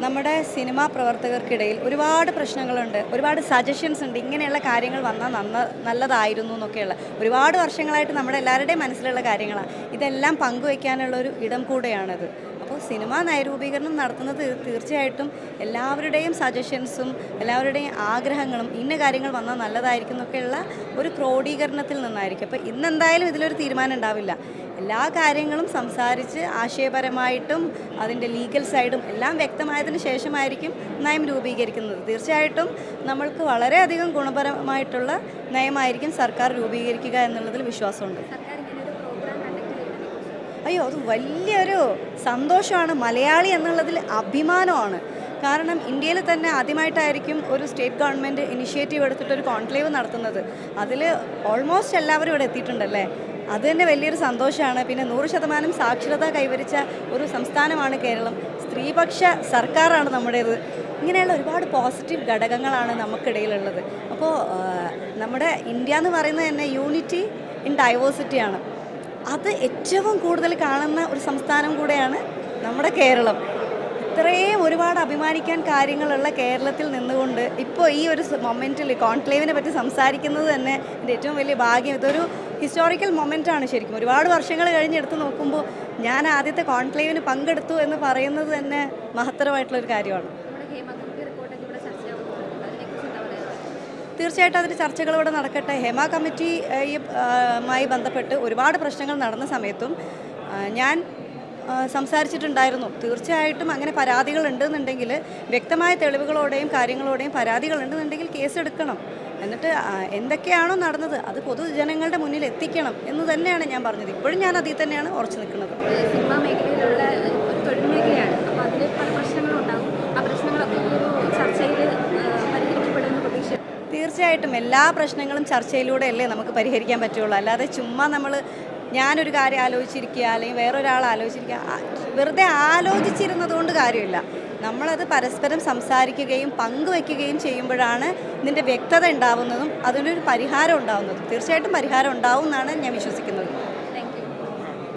നമ്മുടെ സിനിമാ പ്രവർത്തകർക്കിടയിൽ ഒരുപാട് പ്രശ്നങ്ങളുണ്ട്, ഒരുപാട് സജഷൻസ് ഉണ്ട്. ഇങ്ങനെയുള്ള കാര്യങ്ങൾ വന്നാൽ നല്ലതായിരുന്നു എന്നൊക്കെയുള്ള ഒരുപാട് വർഷങ്ങളായിട്ട് നമ്മുടെ എല്ലാവരുടെയും മനസ്സിലുള്ള കാര്യങ്ങളാണ്. ഇതെല്ലാം പങ്കുവയ്ക്കാനുള്ള ഒരു ഇടം കൂടെയാണത്. അപ്പോൾ സിനിമാ നയരൂപീകരണം നടത്തുന്നത് തീർച്ചയായിട്ടും എല്ലാവരുടെയും സജഷൻസും എല്ലാവരുടെയും ആഗ്രഹങ്ങളും ഇന്ന കാര്യങ്ങൾ വന്നാൽ നല്ലതായിരിക്കും എന്നൊക്കെയുള്ള ഒരു ക്രോഡീകരണത്തിൽ നിന്നായിരിക്കും. അപ്പോൾ ഇന്നെന്തായാലും ഇതിലൊരു തീരുമാനം ഉണ്ടാവില്ല. എല്ലാ കാര്യങ്ങളും സംസാരിച്ച് ആശയപരമായിട്ടും അതിൻ്റെ ലീഗൽ സൈഡും എല്ലാം വ്യക്തമായതിനു ശേഷമായിരിക്കും നയം രൂപീകരിക്കുന്നത്. തീർച്ചയായിട്ടും നമ്മൾക്ക് വളരെയധികം ഗുണപരമായിട്ടുള്ള നയമായിരിക്കും സർക്കാർ രൂപീകരിക്കുക എന്നുള്ളതിൽ വിശ്വാസമുണ്ട്. അയ്യോ, അത് വലിയൊരു സന്തോഷമാണ്. മലയാളി എന്നുള്ളതിൽ അഭിമാനമാണ്. കാരണം ഇന്ത്യയിൽ തന്നെ ആദ്യമായിട്ടായിരിക്കും ഒരു സ്റ്റേറ്റ് ഗവൺമെൻറ് ഇനിഷ്യേറ്റീവ് എടുത്തിട്ടൊരു കോൺക്ലേവ് നടത്തുന്നത്. അതിൽ ഓൾമോസ്റ്റ് എല്ലാവരും ഇവിടെ എത്തിയിട്ടുണ്ടല്ലേ. അത് തന്നെ വലിയൊരു സന്തോഷമാണ്. പിന്നെ 100% സാക്ഷരത കൈവരിച്ച ഒരു സംസ്ഥാനമാണ് കേരളം. സ്ത്രീപക്ഷ സർക്കാരാണ് നമ്മുടേത്. ഇങ്ങനെയുള്ള ഒരുപാട് പോസിറ്റീവ് ഘടകങ്ങളാണ് നമുക്കിടയിലുള്ളത്. അപ്പോൾ നമ്മുടെ ഇന്ത്യ എന്ന് പറയുന്നത് തന്നെ യൂണിറ്റി ഇൻ ഡൈവേഴ്സിറ്റിയാണ്. അത് ഏറ്റവും കൂടുതൽ കാണുന്ന ഒരു സംസ്ഥാനം കൂടെയാണ് നമ്മുടെ കേരളം. ഇത്രയും ഒരുപാട് അഭിമാനിക്കാൻ കാര്യങ്ങളുള്ള കേരളത്തിൽ നിന്നുകൊണ്ട് ഇപ്പോൾ ഈ ഒരു മൊമെൻറ്റിൽ കോൺക്ലേവിനെ പറ്റി സംസാരിക്കുന്നത് തന്നെ എൻ്റെ ഏറ്റവും വലിയ ഭാഗ്യം. ഇതൊരു ഹിസ്റ്റോറിക്കൽ മൊമെൻ്റാണ് ശരിക്കും. ഒരുപാട് വർഷങ്ങൾ കഴിഞ്ഞെടുത്ത് നോക്കുമ്പോൾ ഞാൻ ആദ്യത്തെ കോൺക്ലേവിന് പങ്കെടുത്തു എന്ന് പറയുന്നത് തന്നെ മഹത്തരമായിട്ടുള്ളൊരു കാര്യമാണ്. തീർച്ചയായിട്ടും അതിൻ്റെ ചർച്ചകൾ ഇവിടെ നടക്കട്ടെ. ഹേമ കമ്മിറ്റിയുമായി ബന്ധപ്പെട്ട് ഒരുപാട് പ്രശ്നങ്ങൾ നടന്ന സമയത്തും ഞാൻ സംസാരിച്ചിട്ടുണ്ടായിരുന്നു. തീർച്ചയായിട്ടും അങ്ങനെ പരാതികൾ ഉണ്ടെന്നുണ്ടെങ്കിൽ വ്യക്തമായ തെളിവുകളോടെയും കാര്യങ്ങളോടെയും പരാതികളുണ്ടെന്നുണ്ടെങ്കിൽ കേസെടുക്കണം. എന്നിട്ട് എന്തൊക്കെയാണോ നടന്നത് അത് പൊതുജനങ്ങളുടെ മുന്നിൽ എത്തിക്കണം എന്ന് തന്നെയാണ് ഞാൻ പറഞ്ഞത്. ഇപ്പോഴും ഞാൻ അതിൽ തന്നെയാണ് ഉറച്ചു നിൽക്കുന്നത്. സിനിമാ മേഖലയിലുള്ള ഒരു തൊഴിൽ മേഖലയാണ്. അപ്പോൾ അതിൽ പല പ്രശ്നങ്ങളുണ്ടാകും. ആ പ്രശ്നങ്ങളൊക്കെ ഒരു ചർച്ചയിൽ പരിഹരിക്കപ്പെടുമെന്ന് പ്രതീക്ഷ. തീർച്ചയായിട്ടും എല്ലാ പ്രശ്നങ്ങളും ചർച്ചയിലൂടെയല്ലേ നമുക്ക് പരിഹരിക്കാൻ പറ്റുള്ളൂ. അല്ലാതെ ചുമ്മാ നമ്മൾ ഞാനൊരു കാര്യം ആലോചിച്ചിരിക്കുക അല്ലെങ്കിൽ വേറൊരാൾ ആലോചിച്ചിരിക്കുക, വെറുതെ ആലോചിച്ചിരുന്നത് കൊണ്ട് കാര്യമില്ല. നമ്മളത് പരസ്പരം സംസാരിക്കുകയും പങ്കുവയ്ക്കുകയും ചെയ്യുമ്പോഴാണ് ഇതിൻ്റെ വ്യക്തത ഉണ്ടാവുന്നതും അതിനൊരു പരിഹാരം ഉണ്ടാവുന്നതും. തീർച്ചയായിട്ടും പരിഹാരം ഉണ്ടാവും എന്നാണ് ഞാൻ വിശ്വസിക്കുന്നത്.